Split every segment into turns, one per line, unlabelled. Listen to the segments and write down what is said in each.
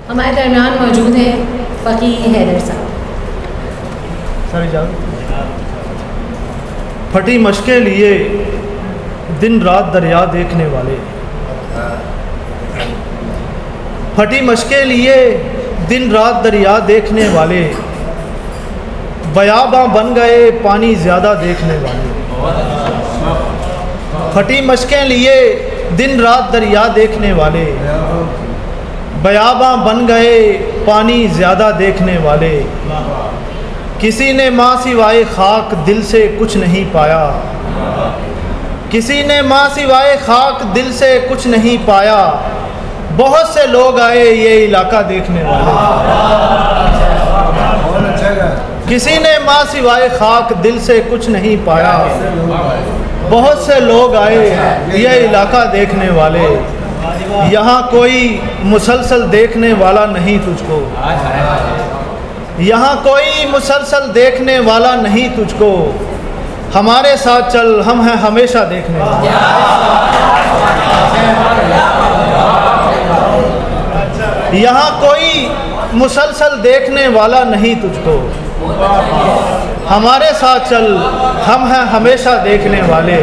हमारे दरमियान मौजूद हैं फ़कीह हैदर साहब।
सर इजाज़त। फटी मशकें लिए दिन रात दरिया देखने वाले, फटी मशकें लिए दिन रात दरिया देखने वाले, बयाबां बन गए पानी ज़्यादा देखने वाले। फटी मशकें लिए दिन रात दरिया देखने वाले, बयाबां बन गए पानी ज़्यादा देखने वाले। किसी ने माँ सिवाय खाक दिल से कुछ नहीं पाया, किसी ने माँ सिवाय खाक दिल से कुछ नहीं पाया। बहुत से लोग आए ये इलाका देखने वाले, किसी ने माँ सिवाय खाक दिल से कुछ नहीं पाया। बहुत से लोग आए ये इलाका देखने वाले। यहाँ कोई मुसलसल देखने वाला नहीं तुझको, यहाँ कोई मुसलसल देखने वाला नहीं तुझको। हमारे साथ चल हम हैं हमेशा देखने वाले। यहाँ कोई मुसलसल देखने वाला नहीं तुझको। हमारे साथ चल हम हैं हमेशा देखने वाले।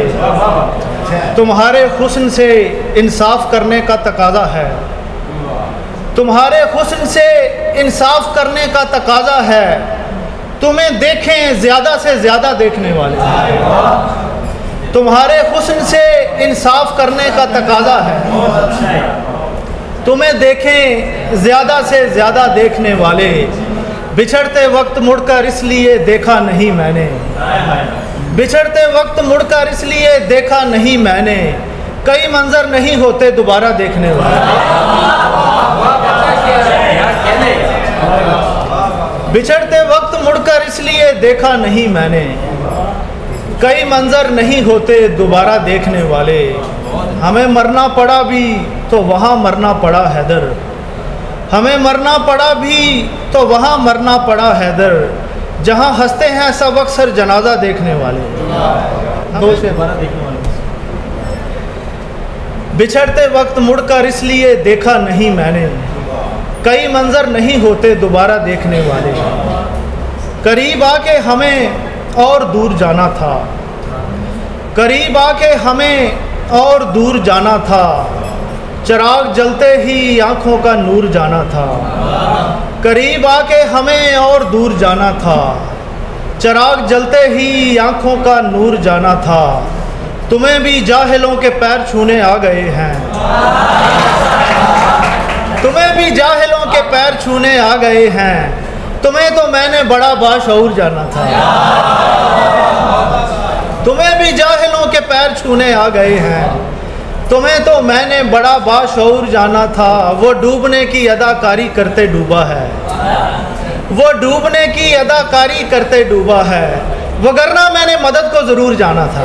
तुम्हारे हुस्न से इंसाफ करने का तकाज़ा है, तुम्हारे हुस्न से इंसाफ करने का तकाज़ा है। तुम्हें देखें ज़्यादा से ज़्यादा देखने वाले, तुम्हारे हुस्न से इंसाफ करने का तकाज़ा है। तुम्हें देखें ज़्यादा से ज़्यादा देखने वाले। बिछड़ते वक्त मुड़कर इसलिए देखा नहीं मैंने, बिछड़ते वक्त मुड़कर इसलिए देखा नहीं मैंने। कई मंजर नहीं होते दोबारा देखने वाले, बिछड़ते वक्त मुड़कर इसलिए देखा नहीं मैंने। कई मंजर नहीं होते दोबारा देखने वाले। हमें मरना पड़ा भी तो वहाँ मरना पड़ा हैदर, हमें मरना पड़ा भी तो वहाँ मरना पड़ा हैदर। जहाँ हंसते हैं सब अक्सर जनाजा देखने वाले, 2 से 12 देखने वाले। बिछड़ते वक्त मुड़कर इसलिए देखा नहीं मैंने। कई मंजर नहीं होते दोबारा देखने वाले। करीब आके हमें और दूर जाना था, करीब आके हमें और दूर जाना था। चिराग जलते ही आँखों का नूर जाना था। करीब आके हमें और दूर जाना था। चिराग जलते ही आँखों का नूर जाना था। तुम्हें भी जाहिलों के पैर छूने आ गए हैं, तुम्हें भी जाहिलों के पैर छूने आ गए हैं। तुम्हें तो मैंने बड़ा बाशऊर जाना था, तुम्हें भी जाहिलों के पैर छूने आ गए हैं। तुम्हें तो मैंने बड़ा बाशऊर जाना था। वो डूबने की अदाकारी करते डूबा है, वो डूबने की अदाकारी करते डूबा है। वगरना मैंने मदद को ज़रूर जाना था।